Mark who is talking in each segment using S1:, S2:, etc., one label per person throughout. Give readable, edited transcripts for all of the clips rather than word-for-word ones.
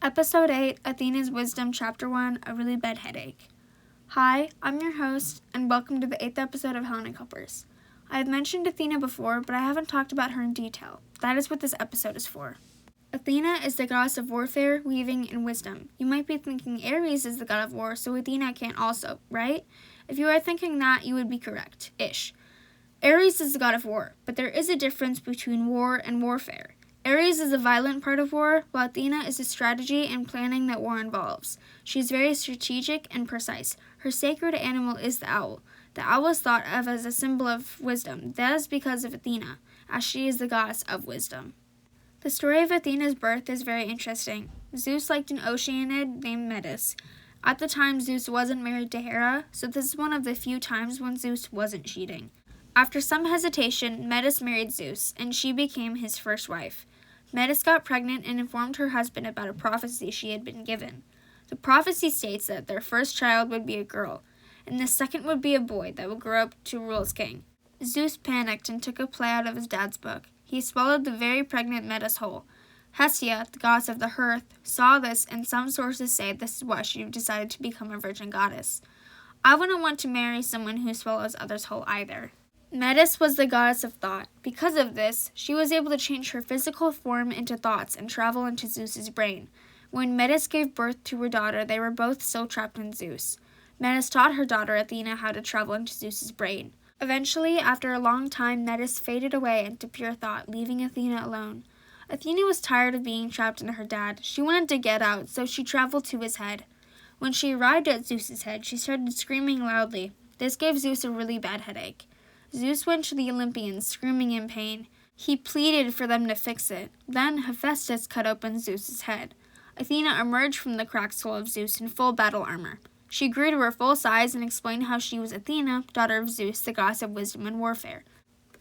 S1: Episode 8, Athena's Wisdom, Chapter 1, A Really Bad Headache. Hi, I'm your host, and welcome to the 8th episode of Helen and Cuppers. I have mentioned Athena before, but I haven't talked about her in detail. That is what this episode is for. Athena is the goddess of warfare, weaving, and wisdom. You might be thinking Ares is the god of war, so Athena can't also, right? If you are thinking that, you would be correct-ish. Ares is the god of war, but there is a difference between war and warfare. Ares is the violent part of war, while Athena is the strategy and planning that war involves. She is very strategic and precise. Her sacred animal is the owl. The owl is thought of as a symbol of wisdom. That is because of Athena, as she is the goddess of wisdom. The story of Athena's birth is very interesting. Zeus liked an Oceanid named Metis. At the time, Zeus wasn't married to Hera, so this is one of the few times when Zeus wasn't cheating. After some hesitation, Metis married Zeus, and she became his first wife. Metis got pregnant and informed her husband about a prophecy she had been given. The prophecy states that their first child would be a girl, and the second would be a boy that would grow up to rule as king. Zeus panicked and took a play out of his dad's book. He swallowed the very pregnant Metis whole. Hestia, the goddess of the hearth, saw this, and some sources say this is why she decided to become a virgin goddess. I wouldn't want to marry someone who swallows others whole either. Metis was the goddess of thought. Because of this, she was able to change her physical form into thoughts and travel into Zeus's brain. When Metis gave birth to her daughter, they were both still trapped in Zeus. Metis taught her daughter Athena how to travel into Zeus's brain. Eventually, after a long time, Metis faded away into pure thought, leaving Athena alone. Athena was tired of being trapped in her dad. She wanted to get out, so she traveled to his head. When she arrived at Zeus's head, she started screaming loudly. This gave Zeus a really bad headache. Zeus went to the Olympians, screaming in pain. He pleaded for them to fix it. Then Hephaestus cut open Zeus's head. Athena emerged from the cracked skull of Zeus in full battle armor. She grew to her full size and explained how she was Athena, daughter of Zeus, the goddess of wisdom and warfare.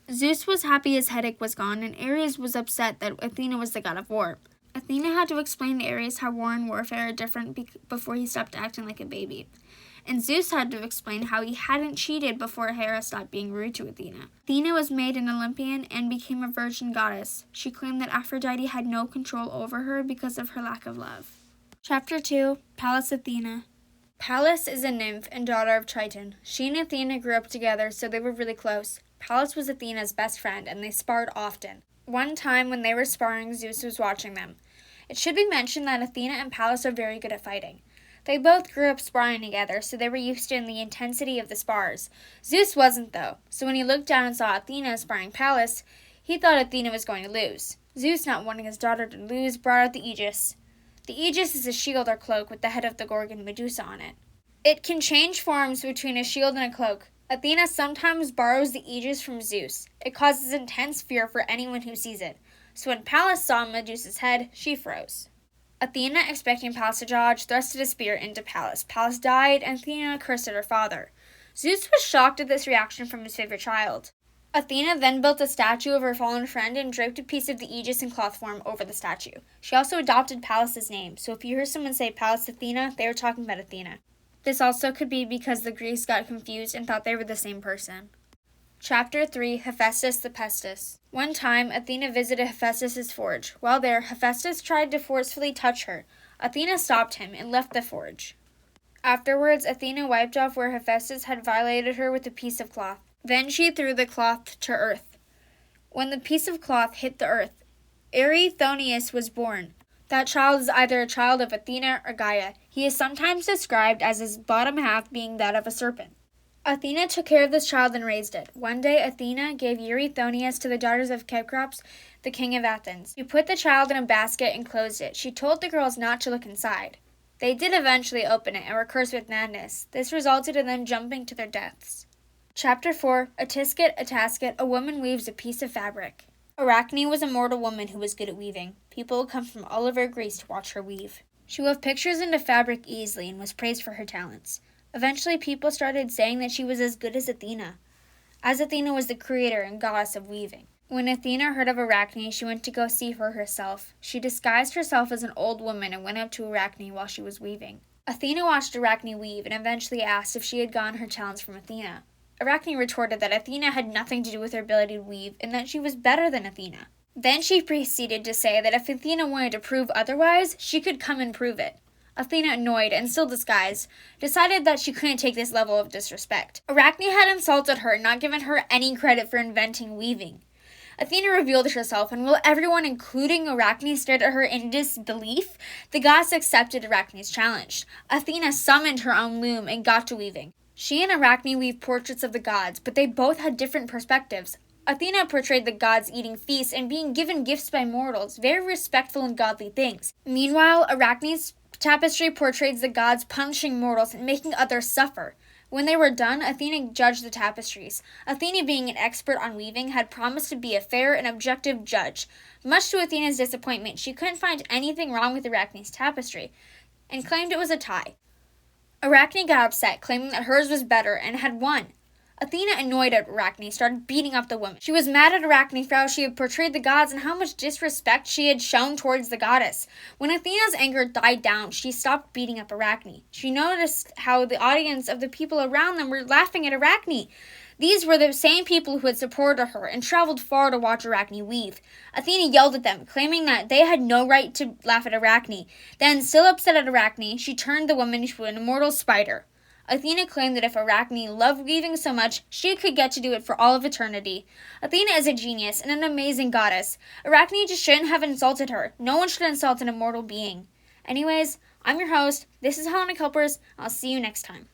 S1: Zeus was happy his headache was gone, and Ares was upset that Athena was the god of war. Athena had to explain to Ares how war and warfare are different before he stopped acting like a baby. And Zeus had to explain how he hadn't cheated before Hera stopped being rude to Athena. Athena was made an Olympian and became a virgin goddess. She claimed that Aphrodite had no control over her because of her lack of love. Chapter 2, Pallas Athena. Pallas is a nymph and daughter of Triton. She and Athena grew up together, so they were really close. Pallas was Athena's best friend, and they sparred often. One time when they were sparring, Zeus was watching them. It should be mentioned that Athena and Pallas are very good at fighting. They both grew up sparring together, so they were used to the intensity of the spars. Zeus wasn't, though, so when he looked down and saw Athena sparring Pallas, he thought Athena was going to lose. Zeus, not wanting his daughter to lose, brought out the Aegis. The Aegis is a shield or cloak with the head of the Gorgon Medusa on it. It can change forms between a shield and a cloak. Athena sometimes borrows the Aegis from Zeus. It causes intense fear for anyone who sees it, so when Pallas saw Medusa's head, she froze. Athena, expecting Pallas to dodge, thrusted a spear into Pallas. Pallas died, and Athena cursed at her father. Zeus was shocked at this reaction from his favorite child. Athena then built a statue of her fallen friend and draped a piece of the Aegis in cloth form over the statue. She also adopted Pallas's name, so if you hear someone say Pallas Athena, they were talking about Athena. This also could be because the Greeks got confused and thought they were the same person. Chapter 3, Hephaestus the Pestis. One time, Athena visited Hephaestus' forge. While there, Hephaestus tried to forcefully touch her. Athena stopped him and left the forge. Afterwards, Athena wiped off where Hephaestus had violated her with a piece of cloth. Then she threw the cloth to earth. When the piece of cloth hit the earth, Erythonius was born. That child is either a child of Athena or Gaia. He is sometimes described as his bottom half being that of a serpent. Athena took care of this child and raised it. One day, Athena gave Erythonius to the daughters of Cecrops, the king of Athens. She put the child in a basket and closed it. She told the girls not to look inside. They did eventually open it and were cursed with madness. This resulted in them jumping to their deaths. Chapter 4, A Tasket, a woman weaves a piece of fabric. Arachne was a mortal woman who was good at weaving. People would come from all over Greece to watch her weave. She wove pictures into fabric easily and was praised for her talents. Eventually, people started saying that she was as good as Athena, as Athena was the creator and goddess of weaving. When Athena heard of Arachne, she went to go see her herself. She disguised herself as an old woman and went up to Arachne while she was weaving. Athena watched Arachne weave and eventually asked if she had gotten her talents from Athena. Arachne retorted that Athena had nothing to do with her ability to weave and that she was better than Athena. Then she proceeded to say that if Athena wanted to prove otherwise, she could come and prove it. Athena, annoyed and still disguised, decided that she couldn't take this level of disrespect. Arachne had insulted her and not given her any credit for inventing weaving. Athena revealed herself, and while everyone, including Arachne, stared at her in disbelief, the goddess accepted Arachne's challenge. Athena summoned her own loom and got to weaving. She and Arachne weaved portraits of the gods, but they both had different perspectives. Athena portrayed the gods eating feasts and being given gifts by mortals, very respectful and godly things. Meanwhile, Arachne's tapestry portrays the gods punishing mortals and making others suffer. When they were done, Athena judged the tapestries. Athena, being an expert on weaving, had promised to be a fair and objective judge. Much to Athena's disappointment, she couldn't find anything wrong with Arachne's tapestry and claimed it was a tie. Arachne got upset, claiming that hers was better and had won. Athena, annoyed at Arachne, started beating up the woman. She was mad at Arachne for how she had portrayed the gods and how much disrespect she had shown towards the goddess. When Athena's anger died down, she stopped beating up Arachne. She noticed how the audience of the people around them were laughing at Arachne. These were the same people who had supported her and traveled far to watch Arachne weave. Athena yelled at them, claiming that they had no right to laugh at Arachne. Then, still upset at Arachne, she turned the woman into an immortal spider. Athena claimed that if Arachne loved weaving so much, she could get to do it for all of eternity. Athena is a genius and an amazing goddess. Arachne just shouldn't have insulted her. No one should insult an immortal being. Anyways, I'm your host. This is Helena Kelpers. I'll see you next time.